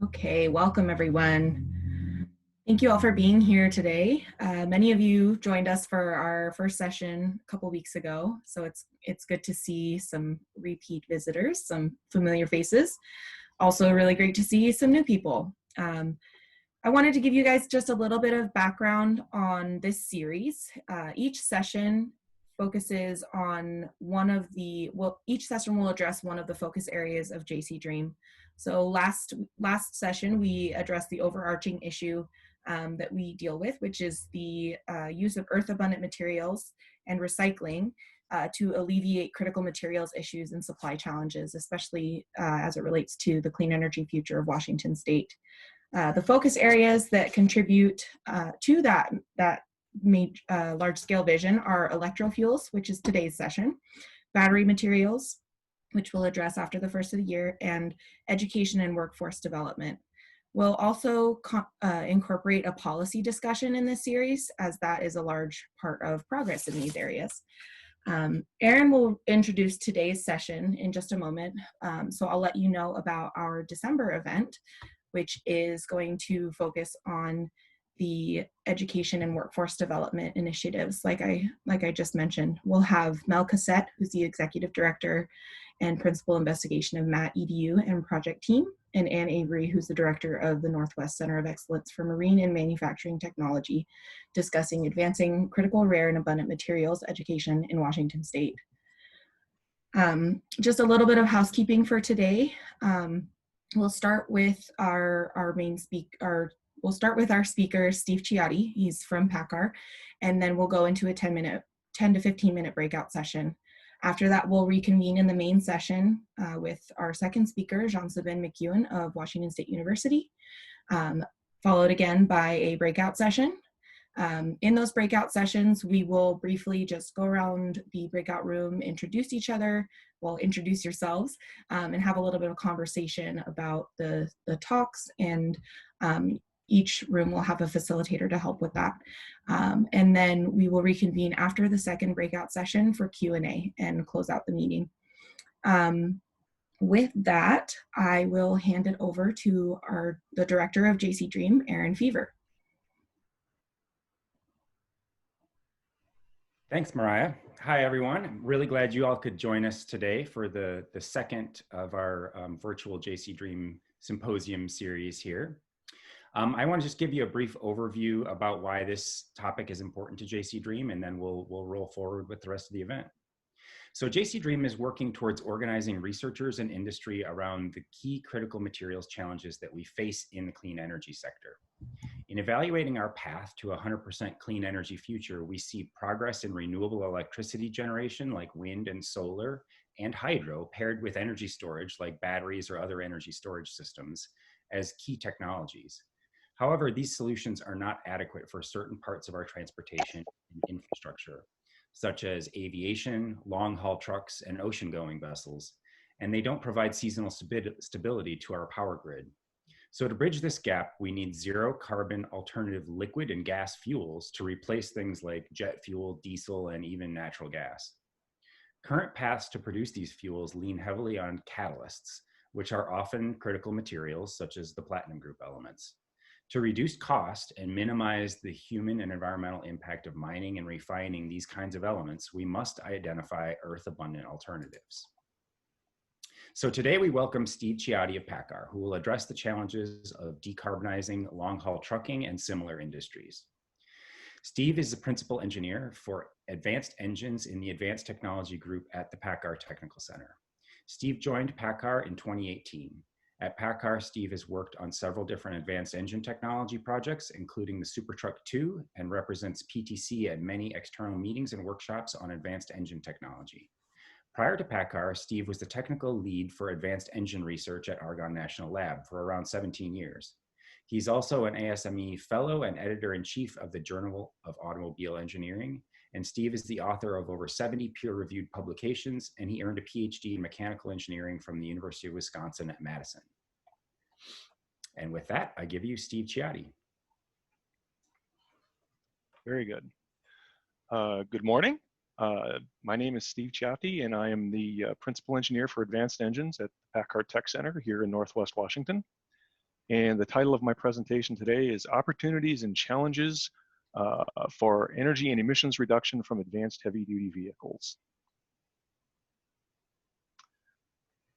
Okay, welcome everyone. Thank you all for being here today. Many of you joined us for our first session a couple weeks ago, so it's good to see some repeat visitors, some familiar faces. Also really great to see some new people. I wanted to give you guys just a little bit of background on this series. Each session focuses on each session will address one of the focus areas of JCDREAM. So last session, we addressed the overarching issue that we deal with, which is the use of earth abundant materials and recycling to alleviate critical materials issues and supply challenges, especially as it relates to the clean energy future of Washington State. The focus areas that contribute to that large-scale vision are electrofuels, which is today's session, battery materials, which we'll address after the first of the year, and education and workforce development. We'll also incorporate a policy discussion in this series, as that is a large part of progress in these areas. Erin will introduce today's session in just a moment, so I'll let you know about our December event, which is going to focus on the education and workforce development initiatives. Like I just mentioned, we'll have Mel Cassette, who's the executive director and principal investigation of MAT EDU and project team, and Ann Avery, who's the director of the Northwest Center of Excellence for Marine and Manufacturing Technology, discussing advancing critical, rare, and abundant materials education in Washington State. Just a little bit of housekeeping for today. We'll start with our main speaker. We'll start with our speaker, Steve Ciotti. He's from PACCAR, and then we'll go into a 10 to 15 minute breakout session. After that, we'll reconvene in the main session with our second speaker, Jean-Sabin McEwen of Washington State University, followed again by a breakout session. In those breakout sessions, we will briefly just go around the breakout room, introduce each other, well, introduce yourselves, and have a little bit of conversation about the talks, and each room will have a facilitator to help with that. And then we will reconvene after the second breakout session for Q&A and close out the meeting. With that, I will hand it over to the director of JCDREAM, Erin Fever. Thanks, Mariah. Hi, everyone. I'm really glad you all could join us today for the second of our virtual JCDREAM Symposium series here. I want to just give you a brief overview about why this topic is important to JCDREAM, and then we'll roll forward with the rest of the event. So JCDREAM is working towards organizing researchers and industry around the key critical materials challenges that we face in the clean energy sector. In evaluating our path to a 100% clean energy future, we see progress in renewable electricity generation like wind and solar and hydro paired with energy storage like batteries or other energy storage systems as key technologies. However, these solutions are not adequate for certain parts of our transportation and infrastructure, such as aviation, long-haul trucks, and ocean-going vessels, and they don't provide seasonal stability to our power grid. So to bridge this gap, we need zero carbon alternative liquid and gas fuels to replace things like jet fuel, diesel, and even natural gas. Current paths to produce these fuels lean heavily on catalysts, which are often critical materials such as the platinum group elements. To reduce cost and minimize the human and environmental impact of mining and refining these kinds of elements, we must identify earth-abundant alternatives. So today we welcome Steve Ciotti of PACCAR, who will address the challenges of decarbonizing long-haul trucking and similar industries. Steve is the principal engineer for advanced engines in the Advanced Technology Group at the PACCAR Technical Center. Steve joined PACCAR in 2018. At PACCAR, Steve has worked on several different advanced engine technology projects, including the SuperTruck 2, and represents PTC at many external meetings and workshops on advanced engine technology. Prior to PACCAR, Steve was the technical lead for advanced engine research at Argonne National Lab for around 17 years. He's also an ASME fellow and editor-in-chief of the Journal of Automobile Engineering, and Steve is the author of over 70 peer-reviewed publications, and he earned a PhD in mechanical engineering from the University of Wisconsin at Madison. And with that, I give you Steve Ciotti. Very good. Good morning. My name is Steve Ciotti, and I am the principal engineer for advanced engines at the PACCAR Tech Center here in Northwest Washington. And the title of my presentation today is Opportunities and Challenges for Energy and Emissions Reduction from Advanced Heavy-Duty Vehicles.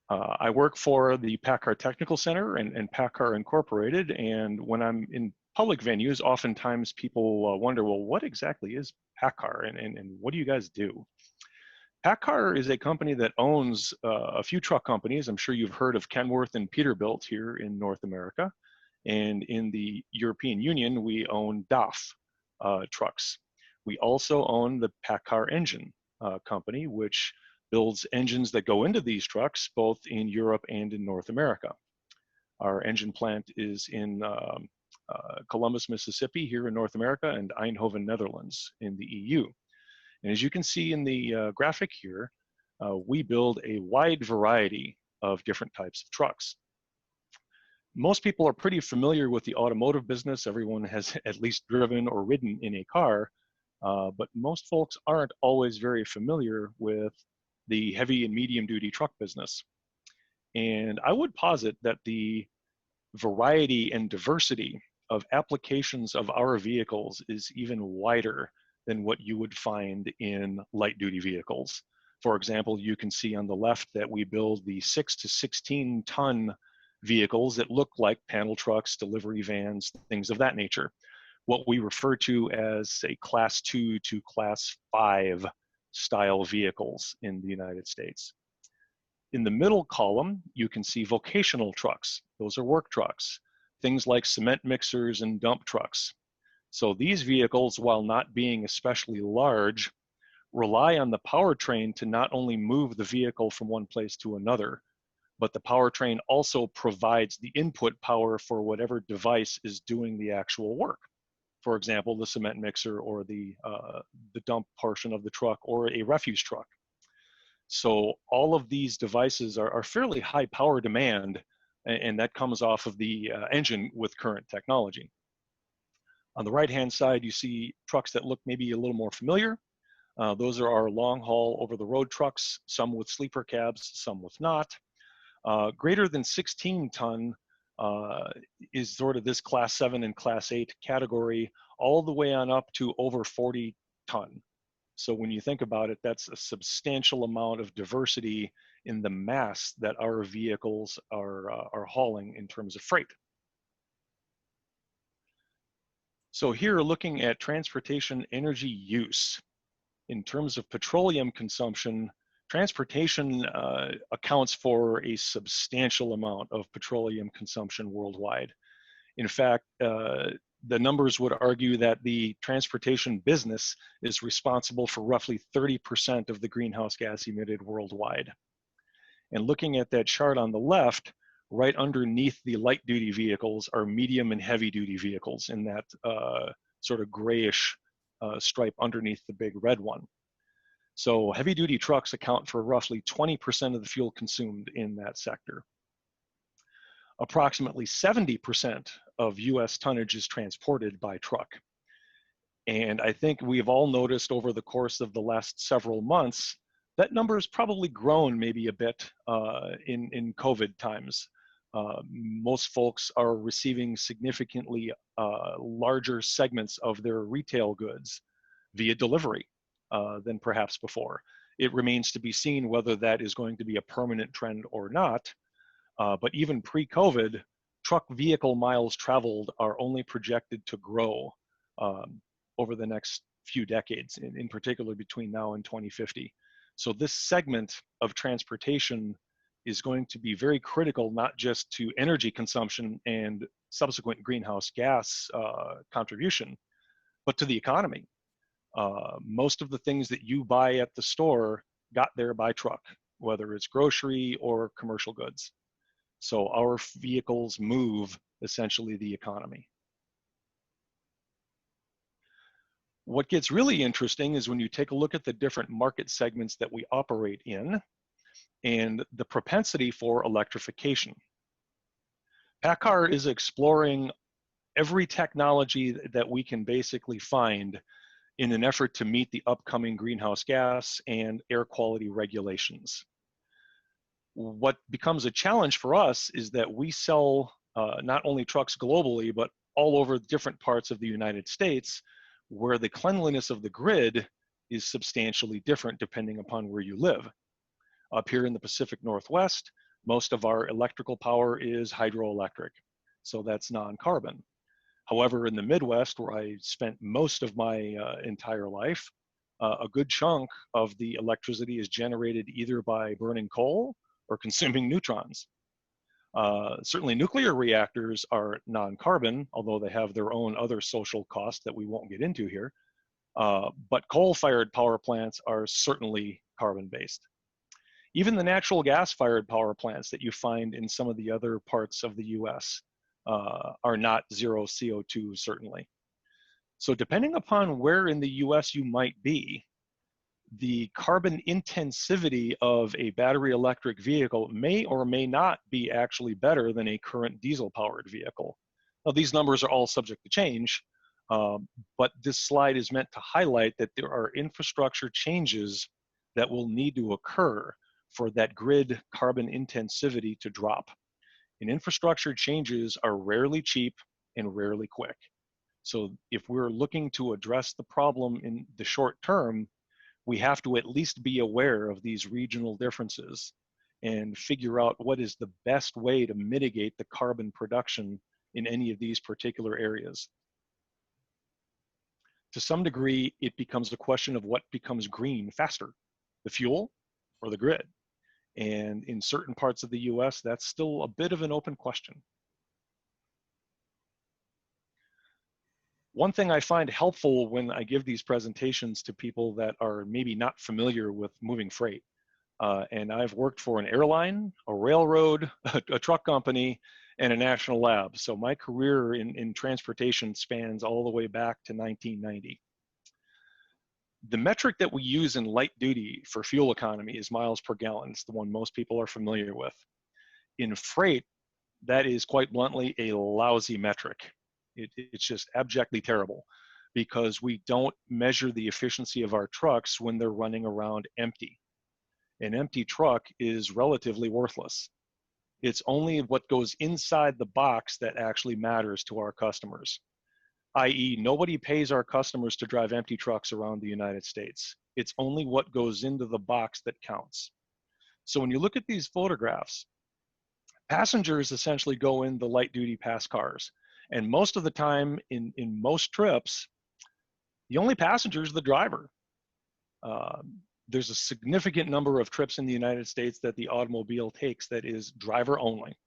I work for the PACCAR Technical Center and PACCAR Incorporated, and when I'm in public venues, oftentimes people wonder, well, what exactly is PACCAR and what do you guys do? PACCAR is a company that owns a few truck companies. I'm sure you've heard of Kenworth and Peterbilt here in North America. And in the European Union, we own DAF trucks. We also own the PACCAR engine company, which builds engines that go into these trucks, both in Europe and in North America. Our engine plant is in Columbus, Mississippi, here in North America, and Eindhoven, Netherlands, in the EU. And as you can see in the graphic here, we build a wide variety of different types of trucks. Most people are pretty familiar with the automotive business. Everyone has at least driven or ridden in a car, but most folks aren't always very familiar with the heavy and medium duty truck business. And I would posit that the variety and diversity of applications of our vehicles is even wider than what you would find in light duty vehicles. For example, you can see on the left that we build the 6 to 16 ton vehicles that look like panel trucks, delivery vans, things of that nature. What we refer to as a class 2 to class 5 style vehicles in the United States. In the middle column, you can see vocational trucks. Those are work trucks, things like cement mixers and dump trucks. So these vehicles, while not being especially large, rely on the powertrain to not only move the vehicle from one place to another, but the powertrain also provides the input power for whatever device is doing the actual work. For example, the cement mixer or the dump portion of the truck or a refuse truck. So all of these devices are fairly high power demand, and that comes off of the engine with current technology. On the right-hand side, you see trucks that look maybe a little more familiar. Those are our long-haul over-the-road trucks, some with sleeper cabs, some with not. Greater than 16 ton is sort of this class 7 and class 8 category, all the way on up to over 40 ton. So when you think about it, that's a substantial amount of diversity in the mass that our vehicles are hauling in terms of freight. So here, looking at transportation energy use. In terms of petroleum consumption, transportation accounts for a substantial amount of petroleum consumption worldwide. In fact, the numbers would argue that the transportation business is responsible for roughly 30% of the greenhouse gas emitted worldwide. And looking at that chart on the left, right underneath the light duty vehicles are medium and heavy duty vehicles in that sort of grayish stripe underneath the big red one. So heavy duty trucks account for roughly 20% of the fuel consumed in that sector. Approximately 70% of US tonnage is transported by truck. And I think we've all noticed over the course of the last several months, that number has probably grown maybe a bit in COVID times. Most folks are receiving significantly larger segments of their retail goods via delivery than perhaps before. It remains to be seen whether that is going to be a permanent trend or not. But even pre-COVID, truck vehicle miles traveled are only projected to grow over the next few decades, in particular between now and 2050. So this segment of transportation is going to be very critical, not just to energy consumption and subsequent greenhouse gas contribution, but to the economy. Most of the things that you buy at the store got there by truck, whether it's grocery or commercial goods. So our vehicles move essentially the economy. What gets really interesting is when you take a look at the different market segments that we operate in and the propensity for electrification. PACCAR is exploring every technology that we can basically find in an effort to meet the upcoming greenhouse gas and air quality regulations. What becomes a challenge for us is that we sell not only trucks globally, but all over different parts of the United States, where the cleanliness of the grid is substantially different depending upon where you live. Up here in the Pacific Northwest, most of our electrical power is hydroelectric, so that's non-carbon. However, in the Midwest, where I spent most of my entire life, a good chunk of the electricity is generated either by burning coal or consuming neutrons. Certainly nuclear reactors are non-carbon, although they have their own other social costs that we won't get into here. But coal-fired power plants are certainly carbon-based. Even the natural gas-fired power plants that you find in some of the other parts of the US are not zero CO2, certainly. So depending upon where in the US you might be, the carbon intensivity of a battery electric vehicle may or may not be actually better than a current diesel-powered vehicle. Now, these numbers are all subject to change, but this slide is meant to highlight that there are infrastructure changes that will need to occur for that grid carbon intensivity to drop. And infrastructure changes are rarely cheap and rarely quick. So if we're looking to address the problem in the short term, we have to at least be aware of these regional differences and figure out what is the best way to mitigate the carbon production in any of these particular areas. To some degree, it becomes a question of what becomes green faster, the fuel or the grid. And in certain parts of the US, that's still a bit of an open question. One thing I find helpful when I give these presentations to people that are maybe not familiar with moving freight, and I've worked for an airline, a railroad, a truck company, and a national lab. So my career in transportation spans all the way back to 1990. The metric that we use in light duty for fuel economy is miles per gallon. It's the one most people are familiar with. In freight, that is quite bluntly a lousy metric. It's just abjectly terrible because we don't measure the efficiency of our trucks when they're running around empty. An empty truck is relatively worthless. It's only what goes inside the box that actually matters to our customers, i.e., nobody pays our customers to drive empty trucks around the United States. It's only what goes into the box that counts. So when you look at these photographs, passengers essentially go in the light duty pass cars. And most of the time in most trips, the only passenger is the driver. There's a significant number of trips in the United States that the automobile takes that is driver only.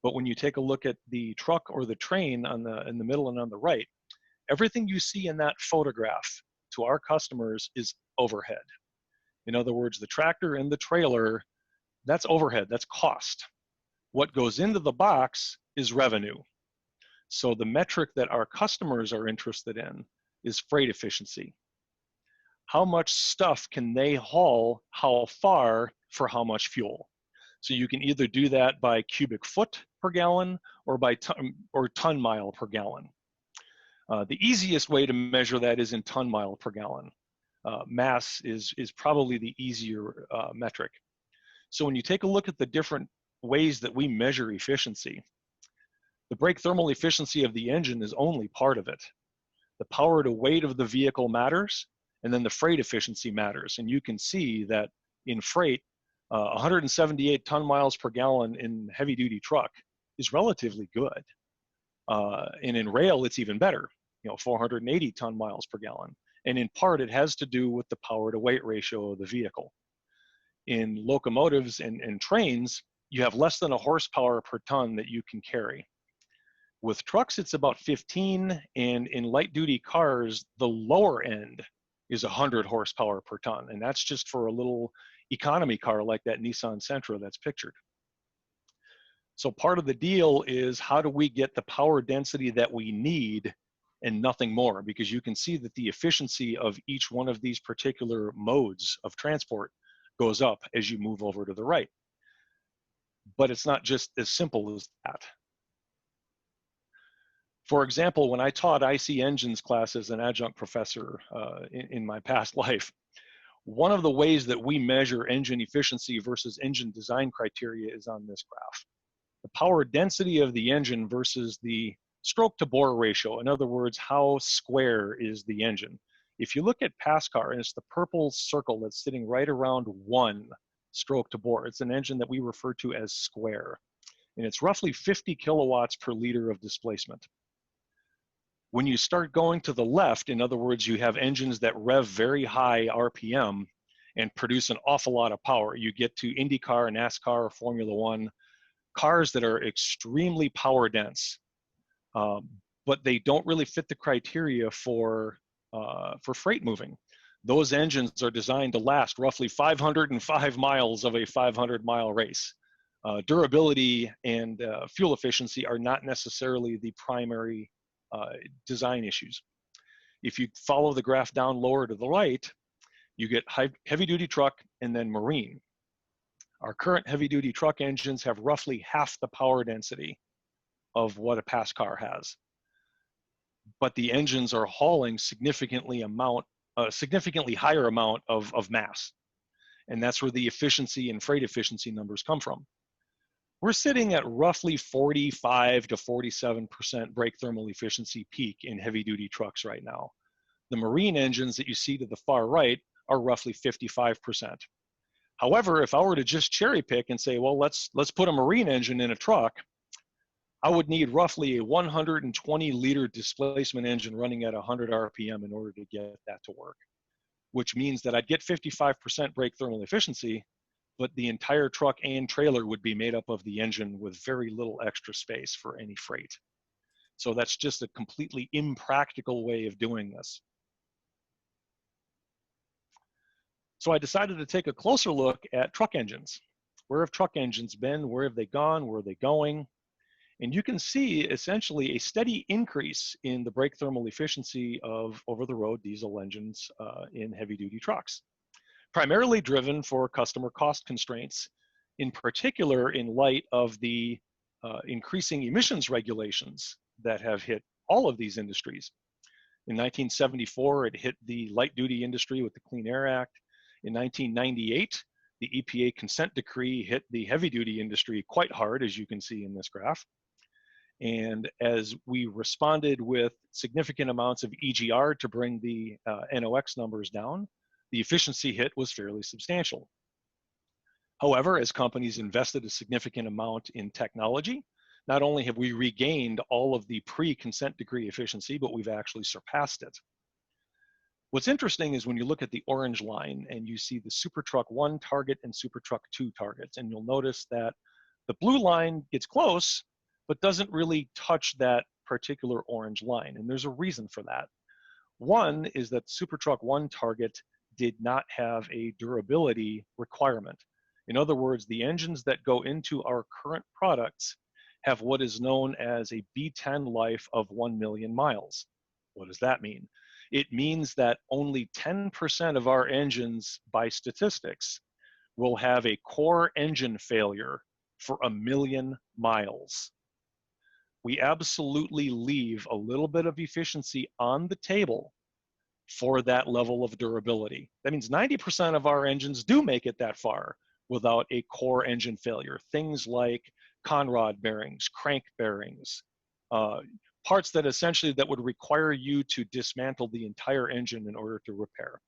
But when you take a look at the truck or the train in the middle and on the right, everything you see in that photograph to our customers is overhead. In other words, the tractor and the trailer, that's overhead, that's cost. What goes into the box is revenue. So the metric that our customers are interested in is freight efficiency. How much stuff can they haul, how far, for how much fuel? So you can either do that by cubic foot per gallon or by ton mile per gallon. The easiest way to measure that is in ton mile per gallon. Mass is probably the easier metric. So when you take a look at the different ways that we measure efficiency, the brake thermal efficiency of the engine is only part of it. The power to weight of the vehicle matters, and then the freight efficiency matters. And you can see that in freight, 178 ton miles per gallon in heavy duty truck is relatively good. And in rail, it's even better, 480 ton miles per gallon. And in part, it has to do with the power to weight ratio of the vehicle. In locomotives and trains, you have less than a horsepower per ton that you can carry. With trucks, it's about 15, and in light duty cars, the lower end is 100 horsepower per ton. And that's just for a little economy car like that Nissan Sentra that's pictured. So part of the deal is how do we get the power density that we need and nothing more? Because you can see that the efficiency of each one of these particular modes of transport goes up as you move over to the right. But it's not just as simple as that. For example, when I taught IC engines class as an adjunct professor in my past life, one of the ways that we measure engine efficiency versus engine design criteria is on this graph. the power density of the engine versus the stroke to bore ratio. In other words, how square is the engine? If you look at PASCAR, and it's the purple circle that's sitting right around 1 stroke to bore, it's an engine that we refer to as square, and it's roughly 50 kilowatts per liter of displacement. When you start going to the left, in other words, you have engines that rev very high RPM and produce an awful lot of power. You get to IndyCar, NASCAR, or Formula One, cars that are extremely power dense, but they don't really fit the criteria for freight moving. Those engines are designed to last roughly 505 miles of a 500-mile race. Durability and fuel efficiency are not necessarily the primary design issues. If you follow the graph down lower to the right, you get heavy-duty truck and then marine. Our current heavy-duty truck engines have roughly half the power density of what a PASCAR has, but the engines are hauling significantly higher amount of mass, and that's where the efficiency and freight efficiency numbers come from. We're sitting at roughly 45 to 47% brake thermal efficiency peak in heavy-duty trucks right now. The marine engines that you see to the far right are roughly 55%. However, if I were to just cherry pick and say, well, let's put a marine engine in a truck, I would need roughly a 120-liter displacement engine running at 100 RPM in order to get that to work, which means that I'd get 55% brake thermal efficiency, but the entire truck and trailer would be made up of the engine with very little extra space for any freight. So that's just a completely impractical way of doing this. So I decided to take a closer look at truck engines. Where have truck engines been? Where have they gone? Where are they going? And you can see essentially a steady increase in the brake thermal efficiency of over-the-road diesel engines in heavy-duty trucks, primarily driven for customer cost constraints, in particular in light of the increasing emissions regulations that have hit all of these industries. In 1974, it hit the light-duty industry with the Clean Air Act. In 1998, the EPA consent decree hit the heavy-duty industry quite hard, as you can see in this graph. And as we responded with significant amounts of EGR to bring the NOx numbers down, the efficiency hit was fairly substantial. However, as companies invested a significant amount in technology, not only have we regained all of the pre-consent decree efficiency, but we've actually surpassed it. What's interesting is when you look at the orange line and you see the Super Truck 1 target and Super Truck 2 targets, and you'll notice that the blue line gets close, but doesn't really touch that particular orange line. And there's a reason for that. One is that Super Truck 1 target did not have a durability requirement. In other words, the engines that go into our current products have what is known as a B10 life of 1 million miles. What does that mean? It means that only 10% of our engines, by statistics, will have a core engine failure for 1 million miles. We absolutely leave a little bit of efficiency on the table for that level of durability. That means 90% of our engines do make it that far without a core engine failure. Things like conrod bearings, crank bearings, parts that essentially that would require you to dismantle the entire engine in order to repair.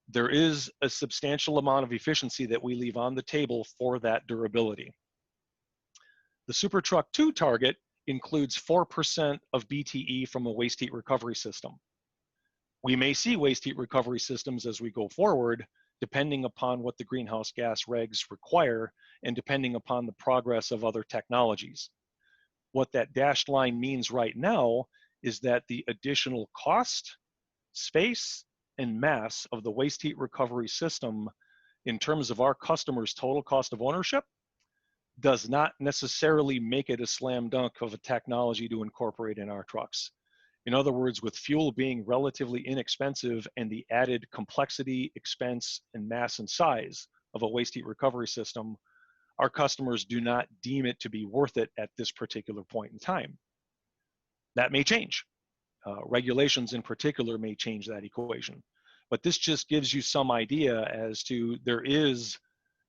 There is a substantial amount of efficiency that we leave on the table for that durability. The Super Truck 2 target includes 4% of BTE from a waste heat recovery system. We may see waste heat recovery systems as we go forward, depending upon what the greenhouse gas regs require and depending upon the progress of other technologies. What that dashed line means right now is that the additional cost, space, and mass of the waste heat recovery system in terms of our customers' total cost of ownership does not necessarily make it a slam dunk of a technology to incorporate in our trucks. In other words, with fuel being relatively inexpensive and the added complexity, expense, and mass and size of a waste heat recovery system, our customers do not deem it to be worth it at this particular point in time. That may change. Regulations in particular may change that equation. But this just gives you some idea as to there is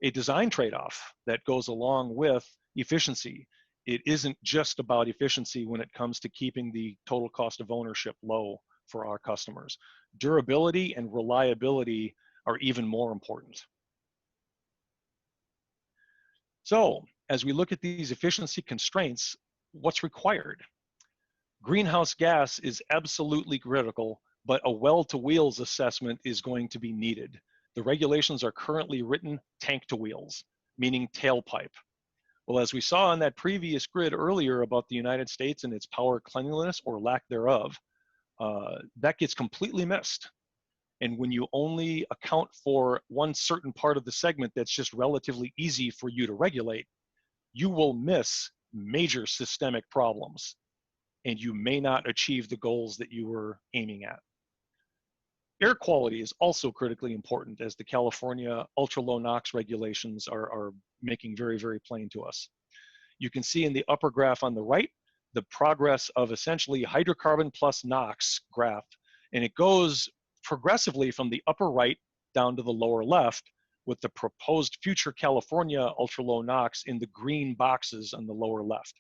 a design trade-off that goes along with efficiency. It isn't just about efficiency when it comes to keeping the total cost of ownership low for our customers. Durability and reliability are even more important. So, as we look at these efficiency constraints, what's required? Greenhouse gas is absolutely critical, but a well-to-wheels assessment is going to be needed. The regulations are currently written tank to wheels, meaning tailpipe. Well, as we saw on that previous grid earlier about the United States and its power cleanliness or lack thereof, that gets completely missed. And when you only account for one certain part of the segment that's just relatively easy for you to regulate, you will miss major systemic problems, and you may not achieve the goals that you were aiming at. Air quality is also critically important, as the California ultra-low NOx regulations are making very, very plain to us. You can see in the upper graph on the right, the progress of essentially hydrocarbon plus NOx graph, and it goes progressively from the upper right down to the lower left, with the proposed future California ultra-low NOx in the green boxes on the lower left.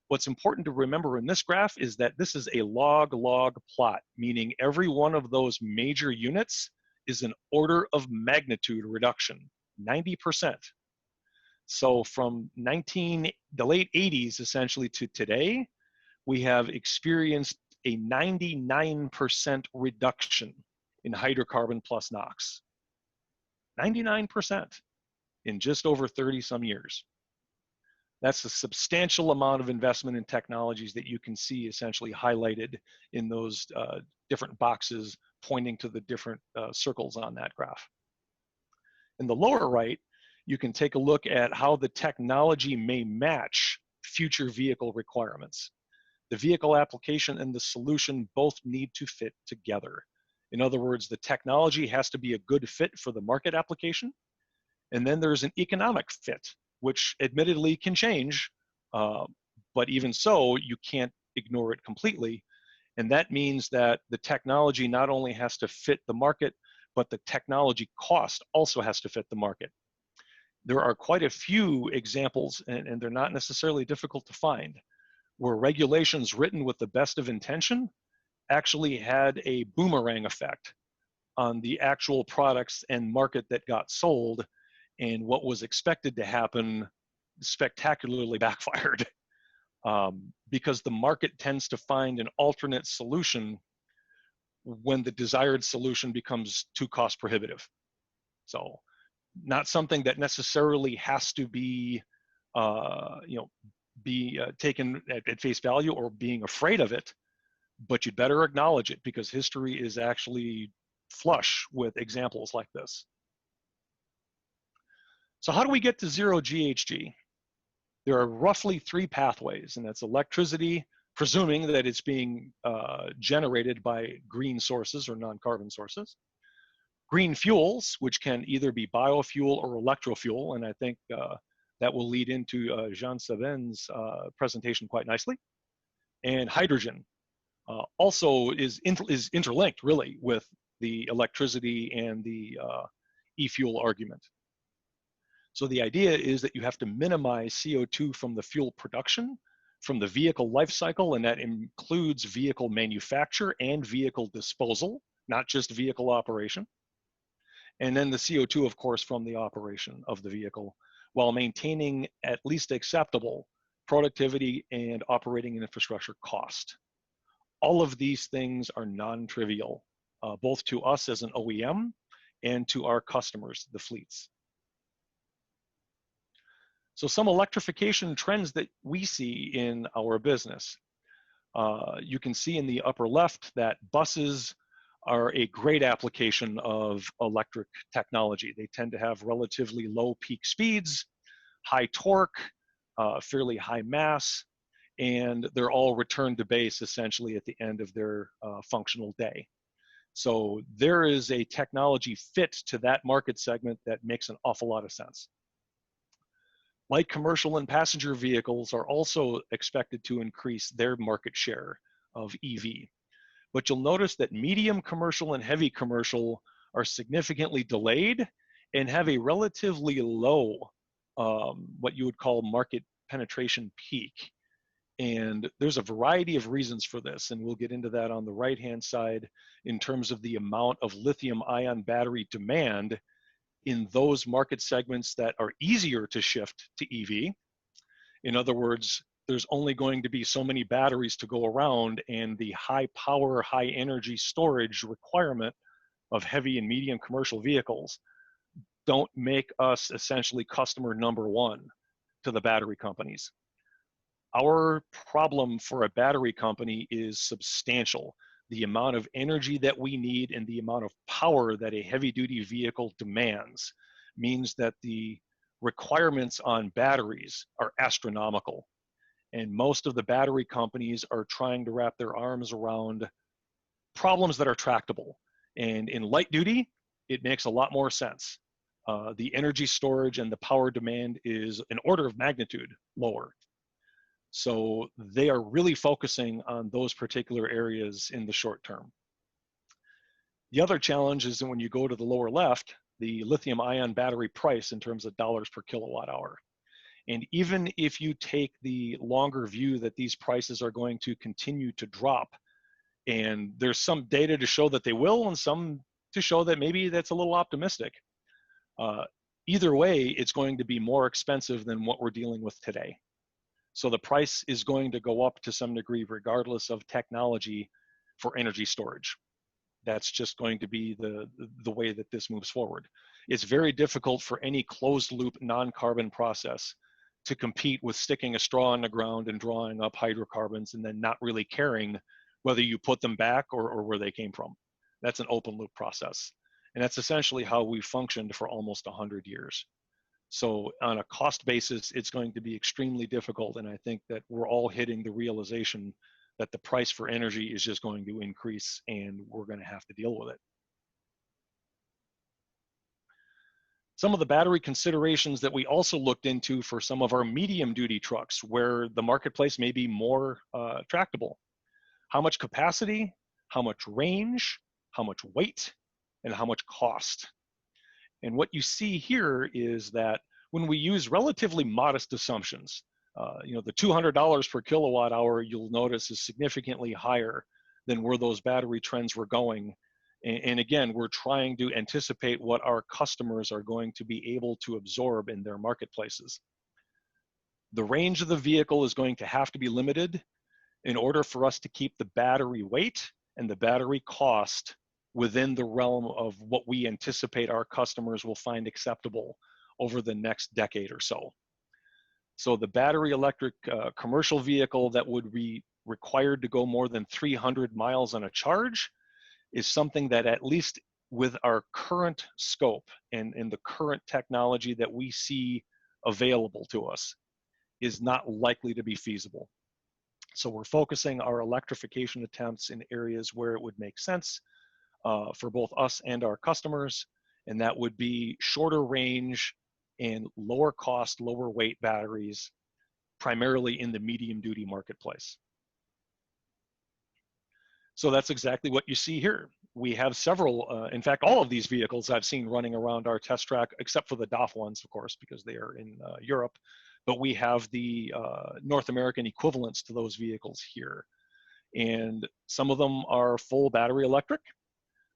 What's important to remember in this graph is that this is a log-log plot, meaning every one of those major units is an order of magnitude reduction, 90%. So from the late 80s essentially to today, we have experienced a 99% reduction in hydrocarbon plus NOx. 99% in just over 30 some years. That's a substantial amount of investment in technologies that you can see essentially highlighted in those different boxes pointing to the different circles on that graph. In the lower right, you can take a look at how the technology may match future vehicle requirements. The vehicle application and the solution both need to fit together. In other words, the technology has to be a good fit for the market application, and then there's an economic fit, which admittedly can change, but even so, you can't ignore it completely. And that means that the technology not only has to fit the market, but the technology cost also has to fit the market. There are quite a few examples, and they're not necessarily difficult to find, where regulations written with the best of intention actually had a boomerang effect on the actual products and market that got sold, and what was expected to happen spectacularly backfired because the market tends to find an alternate solution when the desired solution becomes too cost prohibitive. So not something that necessarily has to be taken at face value or being afraid of it, but you'd better acknowledge it because history is actually flush with examples like this. So how do we get to zero GHG? There are roughly 3 pathways, and that's electricity, presuming that it's being generated by green sources or non-carbon sources. Green fuels, which can either be biofuel or electrofuel, and I think that will lead into Jean Savin's presentation quite nicely. And hydrogen also is interlinked really with the electricity and the e-fuel argument. So the idea is that you have to minimize CO2 from the fuel production, from the vehicle life cycle, and that includes vehicle manufacture and vehicle disposal, not just vehicle operation. And then the CO2, of course, from the operation of the vehicle, while maintaining at least acceptable productivity and operating infrastructure cost. All of these things are non-trivial, both to us as an OEM and to our customers, the fleets. So some electrification trends that we see in our business. You can see in the upper left that buses are a great application of electric technology. They tend to have relatively low peak speeds, high torque, fairly high mass, and they're all returned to base essentially at the end of their functional day. So there is a technology fit to that market segment that makes an awful lot of sense. Light commercial and passenger vehicles are also expected to increase their market share of EV. But you'll notice that medium commercial and heavy commercial are significantly delayed and have a relatively low what you would call market penetration peak. And there's a variety of reasons for this, and we'll get into that on the right-hand side in terms of the amount of lithium-ion battery demand in those market segments that are easier to shift to EV. In other words, there's only going to be so many batteries to go around, and the high power, high energy storage requirement of heavy and medium commercial vehicles don't make us essentially customer number one to the battery companies. Our problem for a battery company is substantial. The amount of energy that we need and the amount of power that a heavy duty vehicle demands means that the requirements on batteries are astronomical. And most of the battery companies are trying to wrap their arms around problems that are tractable. And in light duty, it makes a lot more sense. The energy storage and the power demand is an order of magnitude lower. So they are really focusing on those particular areas in the short term. The other challenge is that when you go to the lower left, the lithium ion battery price in terms of dollars per kilowatt hour. And even if you take the longer view that these prices are going to continue to drop, and there's some data to show that they will and some to show that maybe that's a little optimistic. Either way, it's going to be more expensive than what we're dealing with today. So the price is going to go up to some degree regardless of technology for energy storage. That's just going to be the way that this moves forward. It's very difficult for any closed loop non-carbon process to compete with sticking a straw in the ground and drawing up hydrocarbons and then not really caring whether you put them back or where they came from. That's an open loop process. And that's essentially how we functioned for almost 100 years. So on a cost basis, it's going to be extremely difficult. And I think that we're all hitting the realization that the price for energy is just going to increase and we're going to have to deal with it. Some of the battery considerations that we also looked into for some of our medium duty trucks where the marketplace may be more tractable. How much capacity, how much range, how much weight, and how much cost. And what you see here is that when we use relatively modest assumptions, the $200 per kilowatt hour, you'll notice is significantly higher than where those battery trends were going. And again, we're trying to anticipate what our customers are going to be able to absorb in their marketplaces. The range of the vehicle is going to have to be limited in order for us to keep the battery weight and the battery cost within the realm of what we anticipate our customers will find acceptable over the next decade or so. So the battery electric commercial vehicle that would be required to go more than 300 miles on a charge is something that, at least with our current scope and the current technology that we see available to us, is not likely to be feasible. So we're focusing our electrification attempts in areas where it would make sense for both us and our customers, and that would be shorter range and lower cost, lower weight batteries, primarily in the medium duty marketplace. So that's exactly what you see here. We have several, in fact, all of these vehicles I've seen running around our test track, except for the DAF ones, of course, because they are in Europe, but we have the North American equivalents to those vehicles here. And some of them are full battery electric.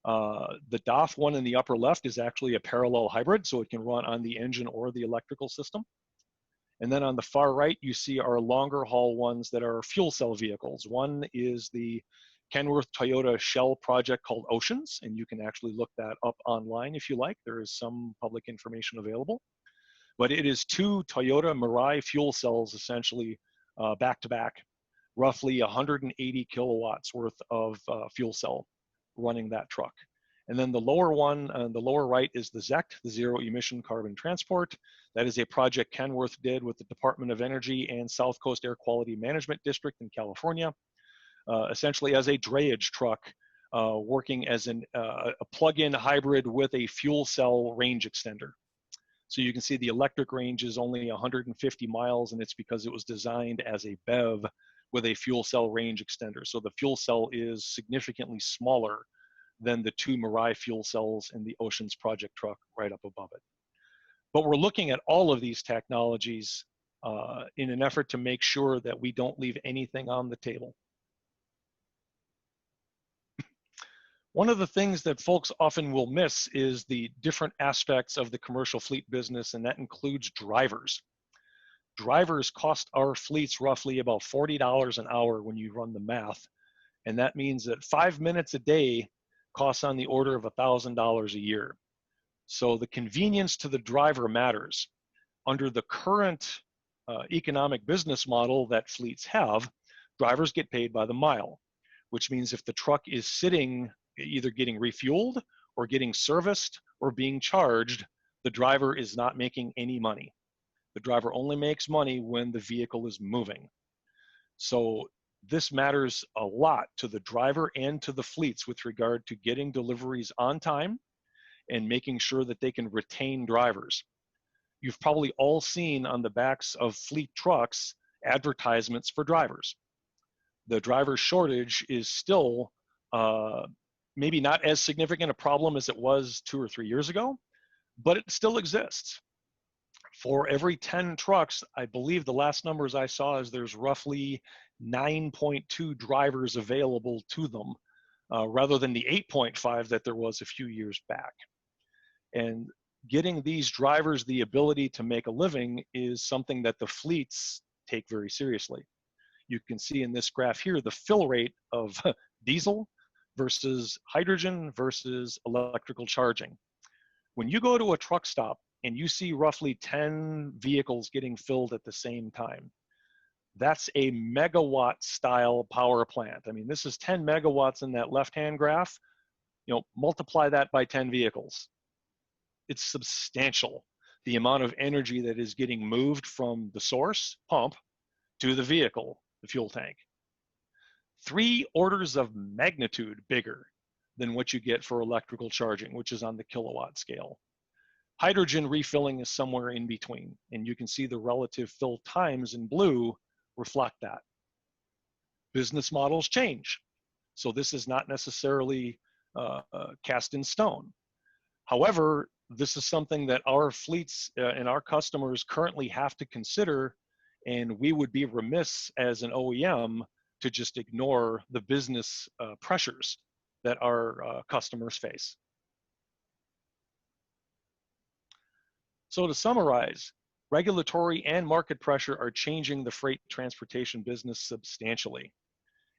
The DAF one in the upper left is actually a parallel hybrid, so it can run on the engine or the electrical system. And then on the far right, you see our longer haul ones that are fuel cell vehicles. One is the Kenworth Toyota Shell project called Oceans, and you can actually look that up online if you like. There is some public information available. But it is two Toyota Mirai fuel cells essentially back to back, roughly 180 kilowatts worth of fuel cell running that truck. And then the lower one, the lower right, is the ZECT, the Zero Emission Carbon Transport. That is a project Kenworth did with the Department of Energy and South Coast Air Quality Management District in California, essentially as a drayage truck, working as a plug-in hybrid with a fuel cell range extender. So you can see the electric range is only 150 miles, and it's because it was designed as a BEV with a fuel cell range extender. So the fuel cell is significantly smaller than the two Mirai fuel cells in the Oceans project truck right up above it. But we're looking at all of these technologies in an effort to make sure that we don't leave anything on the table. One of the things that folks often will miss is the different aspects of the commercial fleet business, and that includes drivers. Drivers cost our fleets roughly about $40 an hour when you run the math, and that means that 5 minutes a day costs on the order of $1,000 a year. So the convenience to the driver matters. Under the current economic business model that fleets have, drivers get paid by the mile, which means if the truck is sitting either getting refueled or getting serviced or being charged, the driver is not making any money. The driver only makes money when the vehicle is moving. So this matters a lot to the driver and to the fleets with regard to getting deliveries on time and making sure that they can retain drivers. You've probably all seen on the backs of fleet trucks advertisements for drivers. The driver shortage is still maybe not as significant a problem as it was 2 or 3 years ago, but it still exists. For every 10 trucks, I believe the last numbers I saw is there's roughly 9.2 drivers available to them, rather than the 8.5 that there was a few years back. And getting these drivers the ability to make a living is something that the fleets take very seriously. You can see in this graph here the fill rate of diesel versus hydrogen versus electrical charging. When you go to a truck stop and you see roughly 10 vehicles getting filled at the same time, that's a megawatt style power plant. I mean, this is 10 megawatts in that left-hand graph. You know, multiply that by 10 vehicles. It's substantial, the amount of energy that is getting moved from the source, pump, to the vehicle, the fuel tank. 3 orders of magnitude bigger than what you get for electrical charging, which is on the kilowatt scale. Hydrogen refilling is somewhere in between, and you can see the relative fill times in blue reflect that. Business models change, so this is not necessarily cast in stone. However, this is something that our fleets and our customers currently have to consider, and we would be remiss as an OEM to just ignore the business pressures that our customers face. So to summarize, regulatory and market pressure are changing the freight transportation business substantially,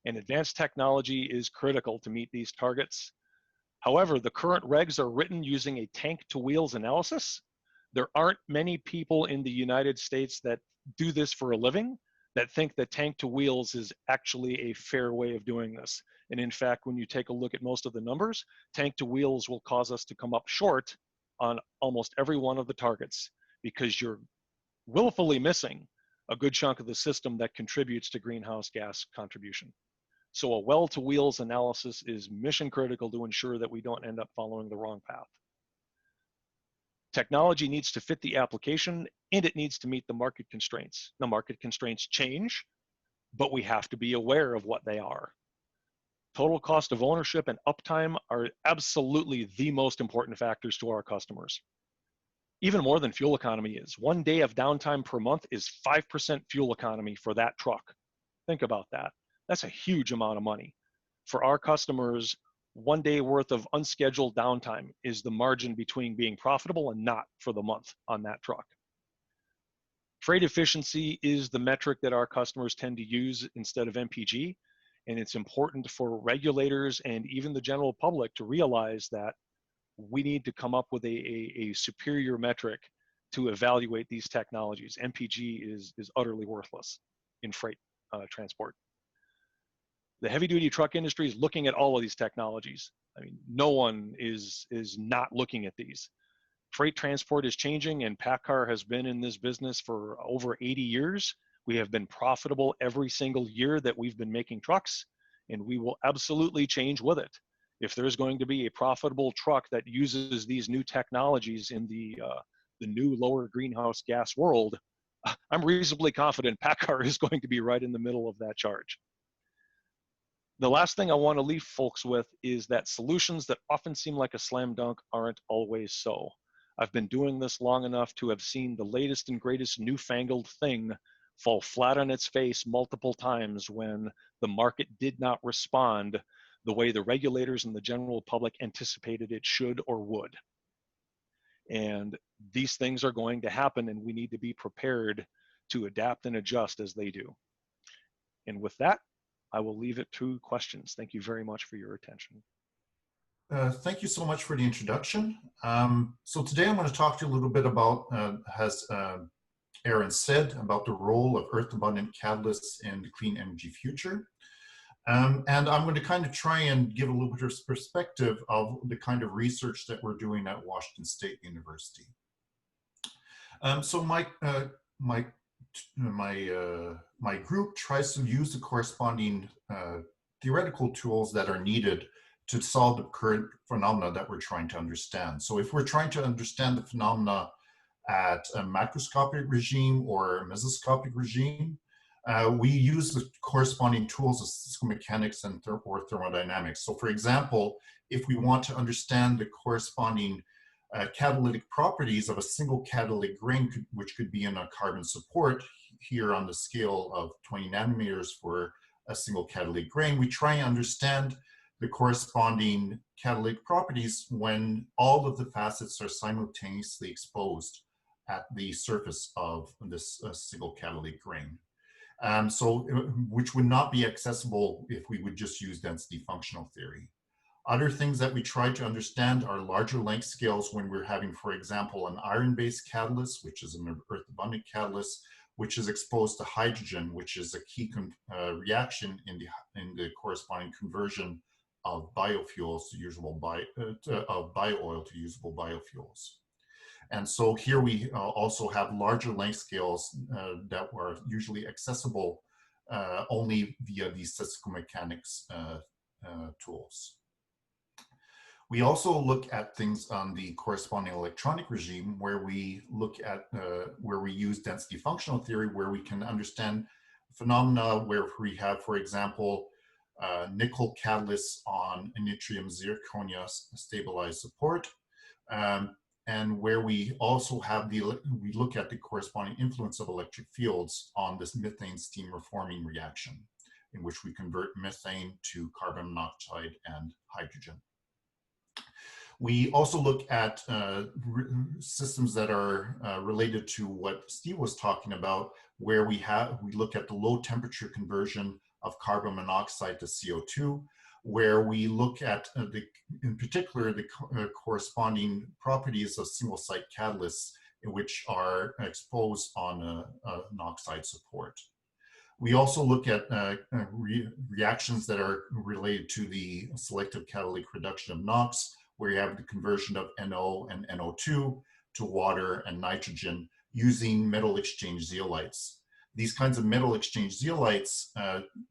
and advanced technology is critical to meet these targets. However, the current regs are written using a tank-to-wheels analysis. There aren't many people in the United States that do this for a living that think that tank-to-wheels is actually a fair way of doing this. And in fact, when you take a look at most of the numbers, tank-to-wheels will cause us to come up short on almost every one of the targets because you're willfully missing a good chunk of the system that contributes to greenhouse gas contribution. So a well-to-wheels analysis is mission critical to ensure that we don't end up following the wrong path. Technology needs to fit the application and it needs to meet the market constraints. The market constraints change, but we have to be aware of what they are. Total cost of ownership and uptime are absolutely the most important factors to our customers. Even more than fuel economy is. 1 day of downtime per month is 5% fuel economy for that truck. Think about that. That's a huge amount of money. For our customers, 1 day worth of unscheduled downtime is the margin between being profitable and not for the month on that truck. Freight efficiency is the metric that our customers tend to use instead of MPG, and it's important for regulators and even the general public to realize that we need to come up with a superior metric to evaluate these technologies. MPG is utterly worthless in freight transport. The heavy-duty truck industry is looking at all of these technologies. I mean, no one is not looking at these. Freight transport is changing, and PACCAR has been in this business for over 80 years. We have been profitable every single year that we've been making trucks, and we will absolutely change with it. If there's going to be a profitable truck that uses these new technologies in the new lower greenhouse gas world, I'm reasonably confident PACCAR is going to be right in the middle of that charge. The last thing I want to leave folks with is that solutions that often seem like a slam dunk aren't always so. I've been doing this long enough to have seen the latest and greatest newfangled thing fall flat on its face multiple times when the market did not respond the way the regulators and the general public anticipated it should or would. And these things are going to happen, and we need to be prepared to adapt and adjust as they do. And with that, I will leave it to questions. Thank you very much for your attention. Thank you so much for the introduction. So today I'm going to talk to you a little bit about, as Aaron said, about the role of earth-abundant catalysts in the clean energy future. And I'm going to kind of try and give a little bit of perspective of the kind of research that we're doing at Washington State University. So my group tries to use the corresponding theoretical tools that are needed to solve the current phenomena that we're trying to understand. So if we're trying to understand the phenomena at a macroscopic regime or a mesoscopic regime, we use the corresponding tools of physical mechanics and or thermodynamics. So for example, if we want to understand the corresponding catalytic properties of a single catalytic grain, which could be in a carbon support, here on the scale of 20 nanometers for a single catalytic grain, we try and understand the corresponding catalytic properties when all of the facets are simultaneously exposed at the surface of this single catalytic grain. Which would not be accessible if we would just use density functional theory. Other things that we try to understand are larger length scales when we're having, for example, an iron-based catalyst, which is an earth-abundant catalyst, which is exposed to hydrogen, which is a key reaction in the corresponding conversion of biofuels to usable of bio-oil to usable biofuels. And so here we also have larger length scales that were usually accessible only via these statistical mechanics tools. We also look at things on the corresponding electronic regime where we look at, where we use density functional theory, where we can understand phenomena where we have, for example, nickel catalysts on yttrium zirconia stabilized support. And where we also have we look at the corresponding influence of electric fields on this methane steam reforming reaction, in which we convert methane to carbon monoxide and hydrogen. We also look at systems that are related to what Steve was talking about, where we look at the low temperature conversion of carbon monoxide to CO2, where we look at, in particular, the corresponding properties of single site catalysts which are exposed on an oxide support. We also look at reactions that are related to the selective catalytic reduction of NOx, where you have the conversion of NO and NO2 to water and nitrogen using metal exchange zeolites. These kinds of metal exchange zeolites,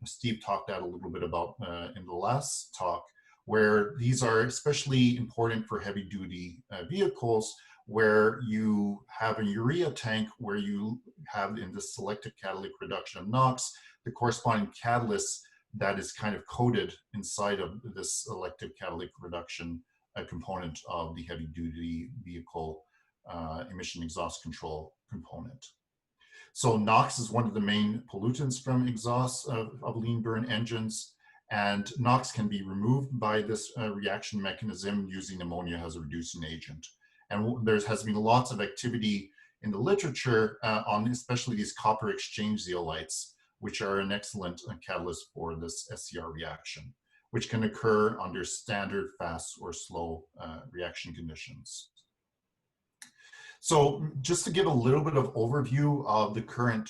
Steve talked a little bit about in the last talk, where these are especially important for heavy duty vehicles, where you have a urea tank where you have in the selective catalytic reduction of NOx, the corresponding catalyst that is kind of coated inside of this selective catalytic reduction component of the heavy duty vehicle emission exhaust control component. So NOx is one of the main pollutants from exhausts of lean burn engines, and NOx can be removed by this reaction mechanism using ammonia as a reducing agent. And there has been lots of activity in the literature on especially these copper exchange zeolites, which are an excellent catalyst for this SCR reaction, which can occur under standard, fast, or slow reaction conditions. So just to give a little bit of overview of the current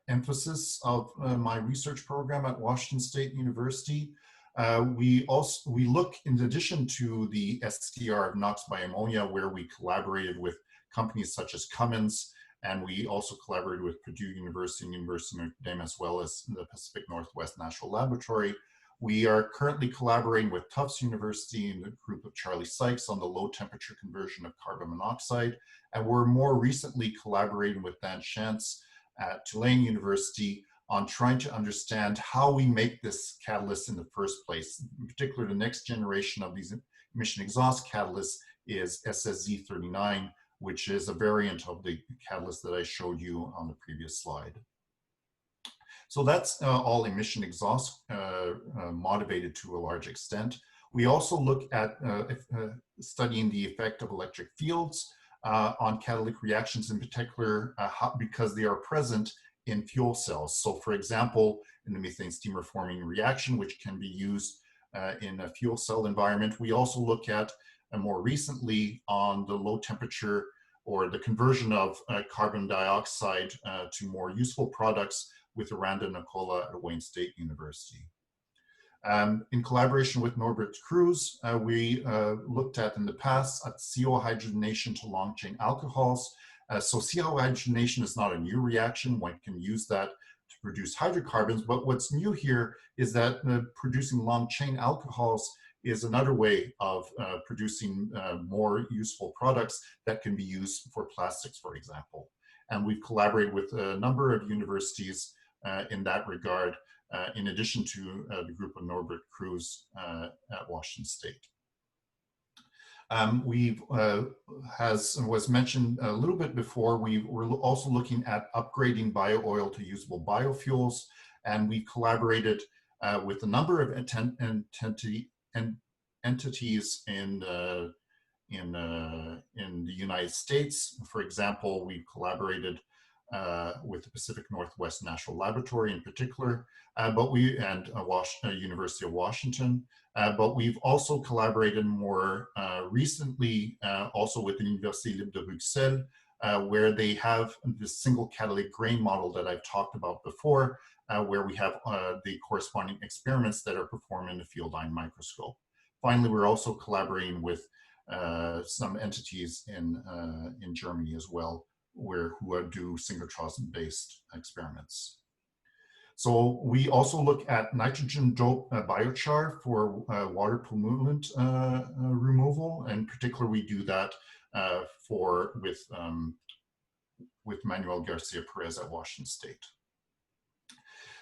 emphasis of my research program at Washington State University, we look, in addition to the SCR of NOx by ammonia, where we collaborated with companies such as Cummins, and we also collaborated with Purdue University and University of Notre Dame, as well as the Pacific Northwest National Laboratory. We are currently collaborating with Tufts University and a group of Charlie Sykes on the low temperature conversion of carbon monoxide. And we're more recently collaborating with Dan Shantz at Tulane University on trying to understand how we make this catalyst in the first place. In particular, the next generation of these emission exhaust catalysts is SSZ39, which is a variant of the catalyst that I showed you on the previous slide. So that's all emission exhaust motivated to a large extent. We also look at studying the effect of electric fields on catalytic reactions, in particular because they are present in fuel cells. So for example, in the methane steam reforming reaction, which can be used in a fuel cell environment, we also look at more recently on the low temperature or the conversion of carbon dioxide to more useful products with Aranda Nicola at Wayne State University. In collaboration with Norbert Cruz, we looked at in the past at CO hydrogenation to long chain alcohols. So CO hydrogenation is not a new reaction. One can use that to produce hydrocarbons, but what's new here is that producing long chain alcohols is another way of producing more useful products that can be used for plastics, for example. And we've collaborated with a number of universities in that regard, in addition to the group of Norbert Cruz at Washington State. As was mentioned a little bit before, we were also looking at upgrading bio-oil to usable biofuels, and we collaborated with a number of entities in the United States. For example, we collaborated with the Pacific Northwest National Laboratory in particular, and University of Washington. But we've also collaborated more recently also with the Université Libre de Bruxelles, where they have this single catalytic grain model that I've talked about before, where we have the corresponding experiments that are performed in the field ion microscope. Finally, we're also collaborating with some entities in Germany as well, who do synchrotron-based experiments. So we also look at nitrogen dope biochar for water pollutant removal. In particular, we do that with Manuel Garcia Perez at Washington State.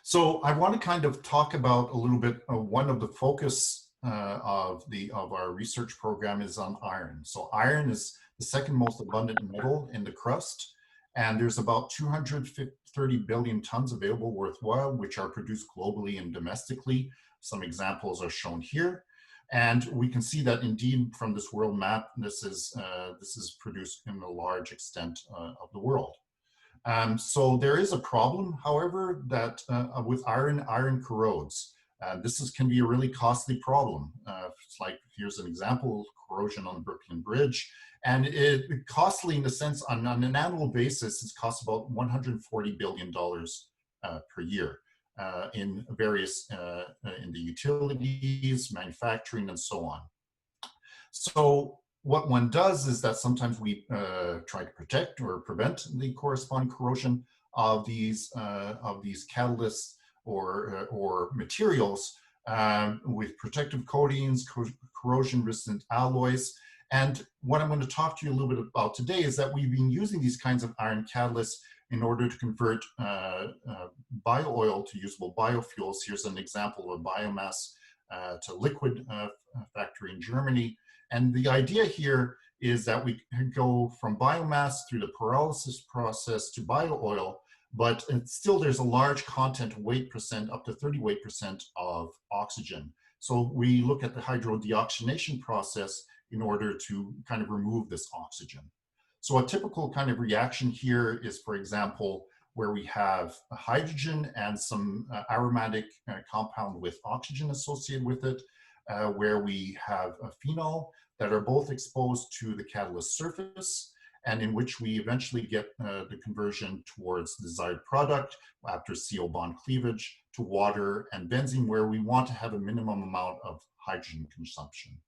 So I want to kind of talk about a little bit one of the focus of our research program is on iron. So iron is the second most abundant metal in the crust, and there's about 230 billion tons available worthwhile, which are produced globally and domestically. Some examples are shown here, and we can see that indeed from this world map, this is produced in a large extent of the world. So there is a problem, however, that with iron corrodes. This can be a really costly problem. It's like, here's an example, corrosion on the Brooklyn Bridge. And it's costly in the sense, on an annual basis, it costs about $140 billion per year in various, in the utilities, manufacturing, and so on. So what one does is that sometimes we try to protect or prevent the corresponding corrosion of these catalysts or materials with protective coatings, corrosion-resistant alloys. And what I'm going to talk to you a little bit about today is that we've been using these kinds of iron catalysts in order to convert bio-oil to usable biofuels. Here's an example of a biomass to liquid factory in Germany. And the idea here is that we can go from biomass through the pyrolysis process to bio-oil, but still there's a large content, weight percent, up to 30 weight percent of oxygen. So we look at the hydrodeoxygenation process in order to kind of remove this oxygen. So a typical kind of reaction here is, for example, where we have a hydrogen and some aromatic compound with oxygen associated with it, where we have a phenol that are both exposed to the catalyst surface, and in which we eventually get the conversion towards the desired product after CO bond cleavage to water and benzene, where we want to have a minimum amount of hydrogen consumption.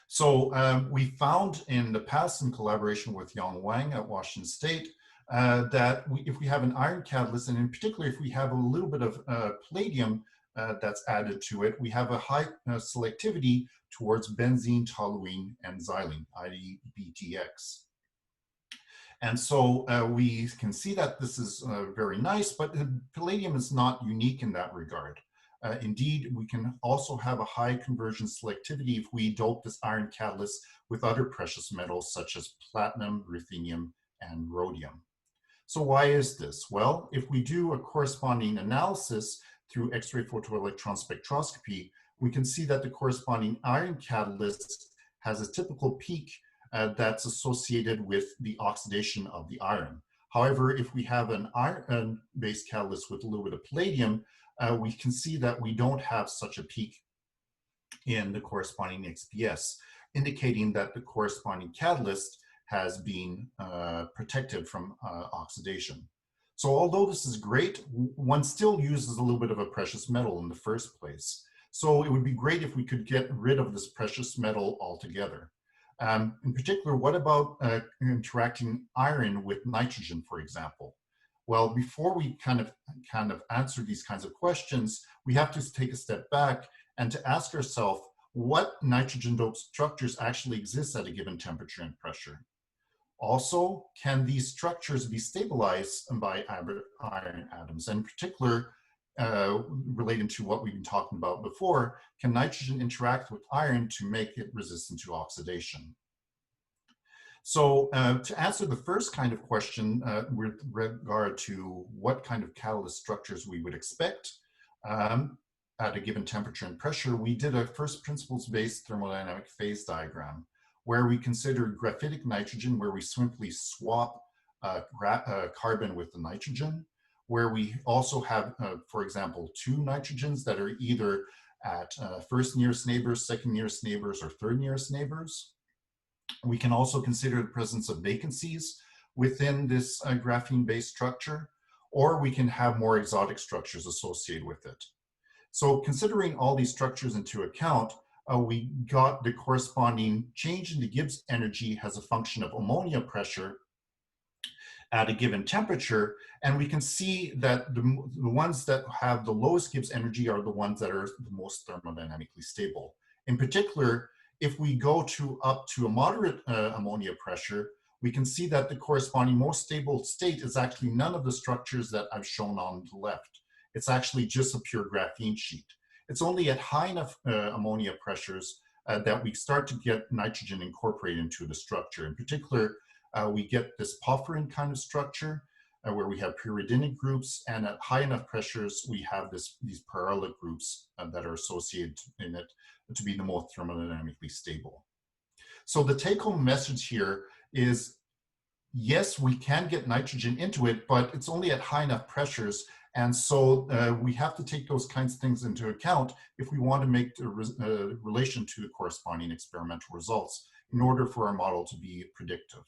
So we found in the past, in collaboration with Yang Wang at Washington State, that if we have an iron catalyst, and in particular if we have a little bit of palladium that's added to it, we have a high selectivity towards benzene, toluene, and xylene, i.e. BTX. And so we can see that this is very nice, but palladium is not unique in that regard. Indeed, we can also have a high conversion selectivity if we dope this iron catalyst with other precious metals such as platinum, ruthenium, and rhodium. So why is this? Well, if we do a corresponding analysis through X-ray photoelectron spectroscopy, we can see that the corresponding iron catalyst has a typical peak that's associated with the oxidation of the iron. However, if we have an iron-based catalyst with a little bit of palladium, we can see that we don't have such a peak in the corresponding XPS, indicating that the corresponding catalyst has been protected from oxidation. So although this is great, one still uses a little bit of a precious metal in the first place. So it would be great if we could get rid of this precious metal altogether. In particular, what about interacting iron with nitrogen, for example? Well, before we kind of answer these kinds of questions, we have to take a step back and to ask ourselves what nitrogen-doped structures actually exist at a given temperature and pressure. Also, can these structures be stabilized by iron atoms? And in particular, relating to what we've been talking about before, can nitrogen interact with iron to make it resistant to oxidation? So to answer the first kind of question with regard to what kind of catalyst structures we would expect at a given temperature and pressure, we did a first principles-based thermodynamic phase diagram where we considered graphitic nitrogen, where we simply swap carbon with the nitrogen, where we also have, for example, two nitrogens that are either at first nearest neighbors, second nearest neighbors, or third nearest neighbors. We can also consider the presence of vacancies within this graphene-based structure, or we can have more exotic structures associated with it. So considering all these structures into account, we got the corresponding change in the Gibbs energy as a function of ammonia pressure at a given temperature, and we can see that the ones that have the lowest Gibbs energy are the ones that are the most thermodynamically stable. In particular, if we go up to a moderate ammonia pressure, we can see that the corresponding most stable state is actually none of the structures that I've shown on the left. It's actually just a pure graphene sheet. It's only at high enough ammonia pressures that we start to get nitrogen incorporated into the structure. In particular, we get this porphyrin kind of structure where we have pyridinic groups, and at high enough pressures, we have these pyrrolic groups that are associated in it to be the most thermodynamically stable. So the take-home message here is, yes, we can get nitrogen into it, but it's only at high enough pressures. And so we have to take those kinds of things into account if we want to make the relation to the corresponding experimental results in order for our model to be predictive.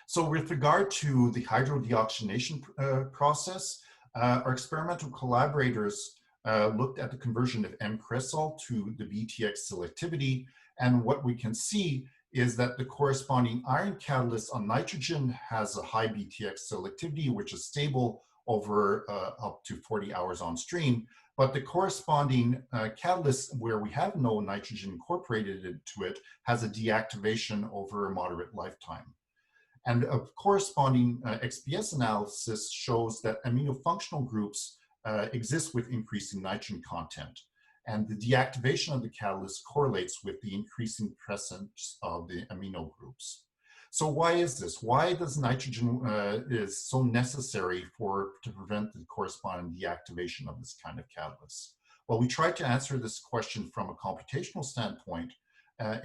So with regard to the hydrodeoxygenation process, our experimental collaborators looked at the conversion of M-cresol to the BTX selectivity. And what we can see is that the corresponding iron catalyst on nitrogen has a high BTX selectivity, which is stable over up to 40 hours on stream. But the corresponding catalyst where we have no nitrogen incorporated into it has a deactivation over a moderate lifetime. And a corresponding XPS analysis shows that aminofunctional groups exist with increasing nitrogen content. And the deactivation of the catalyst correlates with the increasing presence of the amino groups. So why is this? Why does nitrogen is so necessary to prevent the corresponding deactivation of this kind of catalyst? Well, we tried to answer this question from a computational standpoint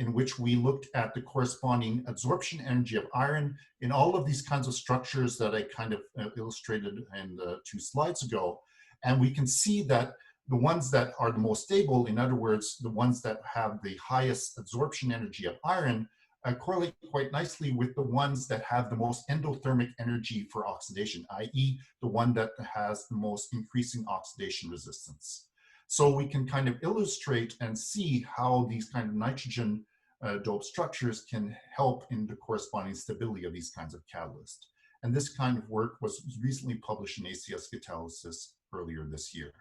in which we looked at the corresponding absorption energy of iron in all of these kinds of structures that I kind of illustrated in the 2 slides ago. And we can see that the ones that are the most stable, in other words, the ones that have the highest absorption energy of iron, correlate quite nicely with the ones that have the most endothermic energy for oxidation, i.e. the one that has the most increasing oxidation resistance. So we can kind of illustrate and see how these kind of nitrogen doped structures can help in the corresponding stability of these kinds of catalysts. And this kind of work was recently published in ACS Catalysis earlier this year.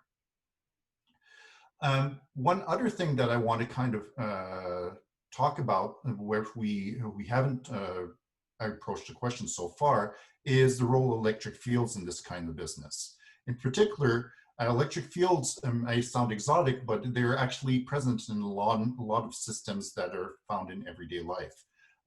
One other thing that I want to kind of talk about, where we haven't approached the question so far, is the role of electric fields in this kind of business. In particular, Electric fields may sound exotic, but they're actually present in a lot of systems that are found in everyday life.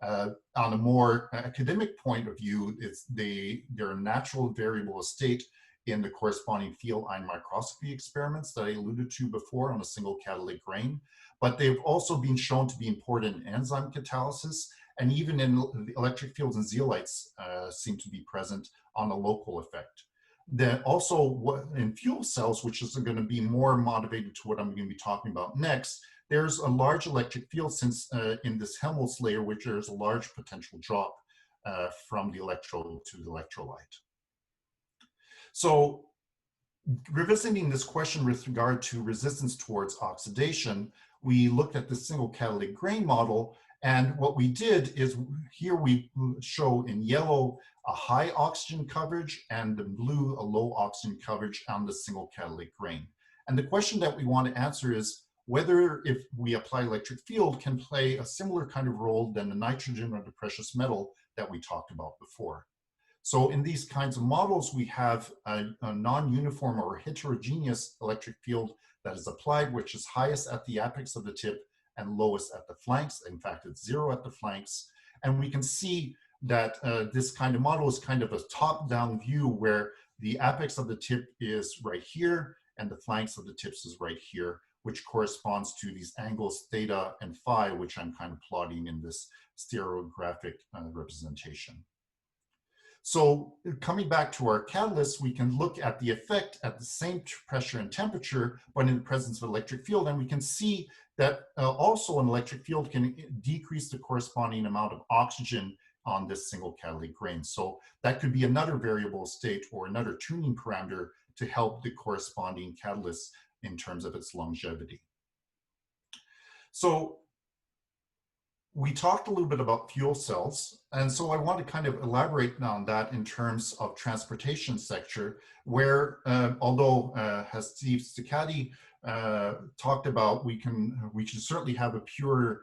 On a more academic point of view, they're a natural variable state in the corresponding field ion microscopy experiments that I alluded to before on a single catalytic grain. But they've also been shown to be important in enzyme catalysis, and even in the electric fields and zeolites seem to be present on a local effect. Then also in fuel cells, which is going to be more motivated to what I'm going to be talking about next, there's a large electric field since in this Helmholtz layer, which there's a large potential drop from the electrode to the electrolyte. So revisiting this question with regard to resistance towards oxidation, we looked at the single catalytic grain model, and what we did is here we show in yellow a high oxygen coverage and in blue a low oxygen coverage on the single catalytic grain. And the question that we want to answer is whether if we apply electric field can play a similar kind of role than the nitrogen or the precious metal that we talked about before. So in these kinds of models, we have a non-uniform or heterogeneous electric field that is applied, which is highest at the apex of the tip and lowest at the flanks. In fact, it's zero at the flanks. And we can see that this kind of model is kind of a top-down view where the apex of the tip is right here and the flanks of the tips is right here, which corresponds to these angles theta and phi, which I'm kind of plotting in this stereographic representation. So coming back to our catalyst, we can look at the effect at the same pressure and temperature, but in the presence of electric field. And we can see that also an electric field can decrease the corresponding amount of oxygen on this single catalytic grain. So that could be another variable state or another tuning parameter to help the corresponding catalyst in terms of its longevity. So we talked a little bit about fuel cells, and so I want to kind of elaborate on that in terms of transportation sector, where although as Steve Staccati talked about, we can certainly have a pure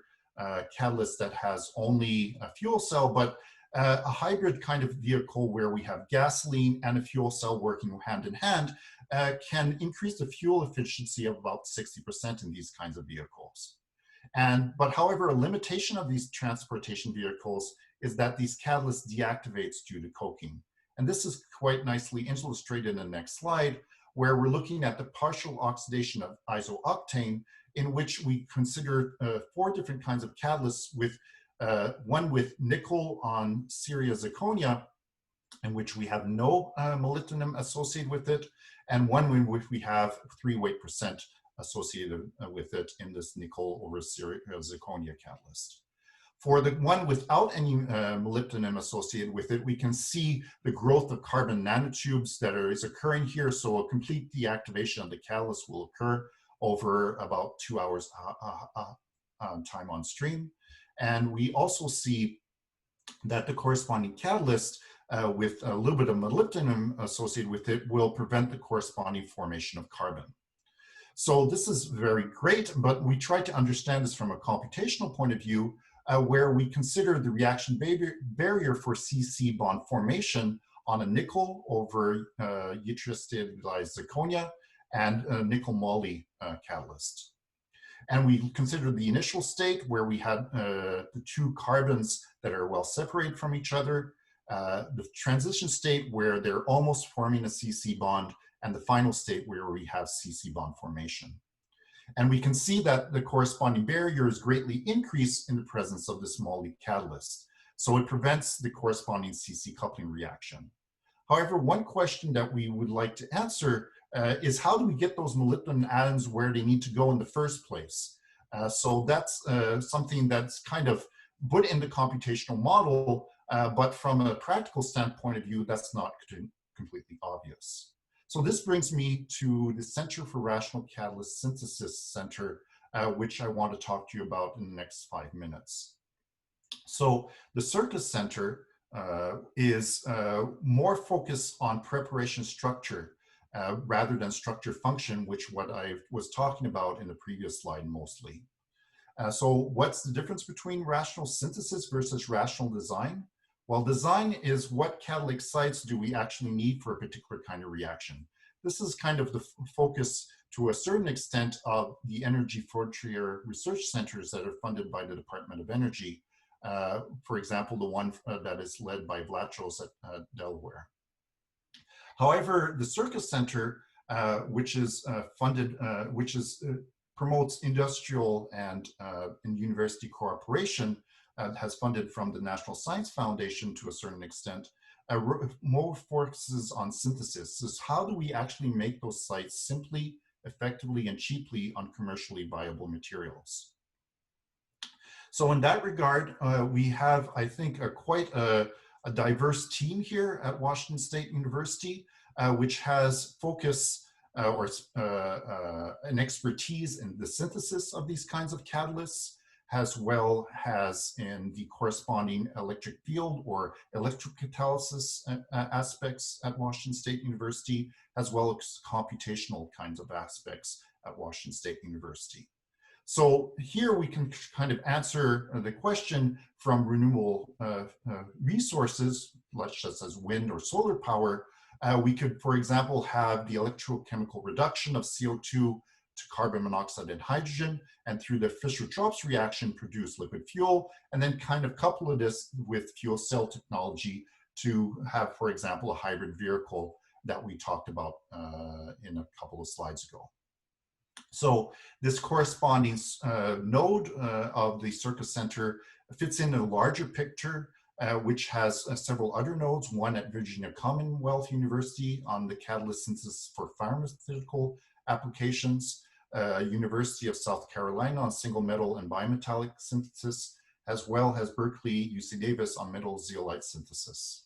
catalyst that has only a fuel cell, but a hybrid kind of vehicle where we have gasoline and a fuel cell working hand in hand can increase the fuel efficiency of about 60% in these kinds of vehicles. But however, a limitation of these transportation vehicles is that these catalysts deactivates due to coking. And this is quite nicely illustrated in the next slide, where we're looking at the partial oxidation of isooctane, in which we consider 4 different kinds of catalysts, with one with nickel on ceria zirconia, in which we have no molybdenum associated with it, and one in which we have 3 weight % associated with it in this nickel over zirconia catalyst. For the one without any molybdenum associated with it, we can see the growth of carbon nanotubes that is occurring here. So a complete deactivation of the catalyst will occur over about 2 hours time on stream. And we also see that the corresponding catalyst with a little bit of molybdenum associated with it will prevent the corresponding formation of carbon. So this is very great, but we try to understand this from a computational point of view, where we consider the reaction barrier for CC bond formation on a nickel over yttrium-stabilized zirconia and a nickel moly catalyst. And we consider the initial state where we had the 2 carbons that are well separated from each other, the transition state where they're almost forming a CC bond, and the final state where we have CC bond formation. And we can see that the corresponding barrier is greatly increased in the presence of this moly catalyst. So it prevents the corresponding CC coupling reaction. However, one question that we would like to answer is how do we get those molybdenum atoms where they need to go in the first place? So that's something that's kind of put in the computational model, but from a practical standpoint of view, that's not completely obvious. So this brings me to the Center for Rational Catalyst Synthesis Center, which I want to talk to you about in the next 5 minutes. So the Circus Center is more focused on preparation structure rather than structure function, which what I was talking about in the previous slide mostly. So what's the difference between rational synthesis versus rational design? Well, design is what catalytic sites do we actually need for a particular kind of reaction. this is kind of the focus to a certain extent of the energy frontier research centers that are funded by the Department of Energy. For example, the one that is led by Vlachos at Delaware. However, the Circus Center, which is promotes industrial and university cooperation, has funded from the National Science Foundation to a certain extent, more focuses on synthesis. Is how do we actually make those sites simply, effectively, and cheaply on commercially viable materials? So in that regard, we have, I think, quite a diverse team here at Washington State University, which has focus or an expertise in the synthesis of these kinds of catalysts, as well as in the corresponding electric field or electrocatalysis aspects at Washington State University, as well as computational kinds of aspects at Washington State University. So here we can kind of answer the question from renewable resources, such as wind or solar power. We could, for example, have the electrochemical reduction of CO2 to carbon monoxide and hydrogen, and through the Fischer-Tropsch reaction produce liquid fuel, and then kind of couple this with fuel cell technology to have, for example, a hybrid vehicle that we talked about in a couple of slides ago. So this corresponding node of the Circus Center fits in a larger picture, which has several other nodes, one at Virginia Commonwealth University on the catalyst synthesis for pharmaceutical applications, University of South Carolina on single metal and bimetallic synthesis, as well as Berkeley, UC Davis on metal zeolite synthesis.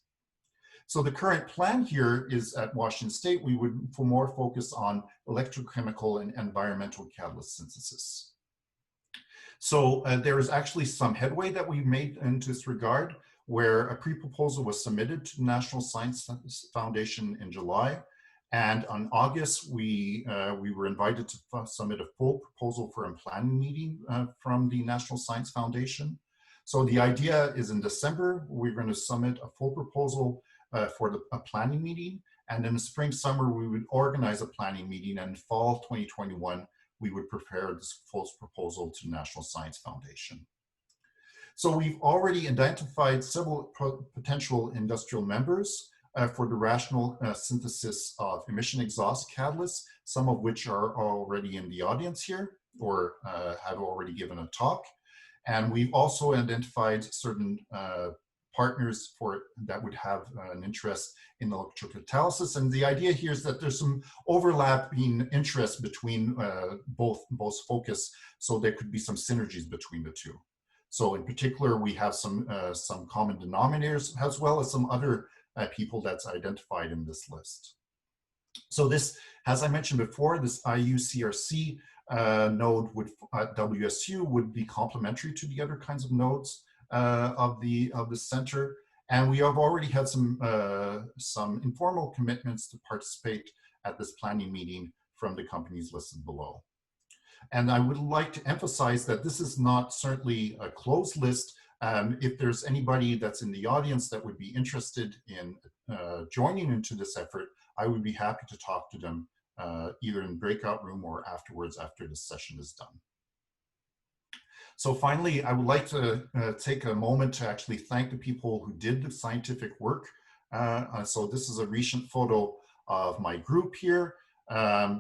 So the current plan here is at Washington State, we would more focus on electrochemical and environmental catalyst synthesis. So there is actually some headway that we made in this regard, where a pre-proposal was submitted to the National Science Foundation in July. And on August, we were invited to submit a full proposal for a planning meeting from the National Science Foundation. So the idea is in December, we're going to submit a full proposal for a planning meeting. And in the spring, summer, we would organize a planning meeting, and in fall 2021, we would prepare this full proposal to the National Science Foundation. So we've already identified several potential industrial members for the rational synthesis of emission exhaust catalysts, some of which are already in the audience here or have already given a talk. And we've also identified certain partners that would have an interest in electrocatalysis. And the idea here is that there's some overlapping interest between both focus, so there could be some synergies between the two. So in particular, we have some common denominators, as well as some other people that's identified in this list. So this, as I mentioned before, this IUCRC node at WSU would be complementary to the other kinds of nodes of the center, and we have already had some informal commitments to participate at this planning meeting from the companies listed below. And I would like to emphasize that this is not certainly a closed list. If there's anybody that's in the audience that would be interested in joining into this effort, I would be happy to talk to them either in breakout room or afterwards after this session is done. So finally, I would like to take a moment to actually thank the people who did the scientific work. So this is a recent photo of my group here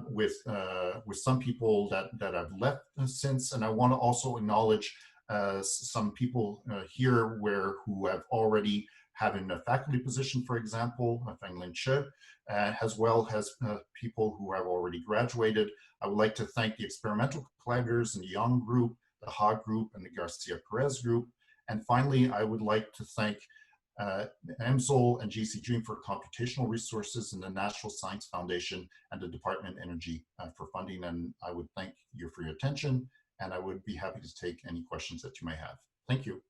with some people that I've left since, and I want to also acknowledge some people here who have already having a faculty position, for example, Feng Lin Che, as well as people who have already graduated. I would like to thank the experimental collaborators in the Young group, the Ha group, and the Garcia Perez group. And finally, I would like to thank EMSOL and JCDREAM for computational resources, and the National Science Foundation and the Department of Energy for funding. And I would thank you for your attention, and I would be happy to take any questions that you may have. Thank you.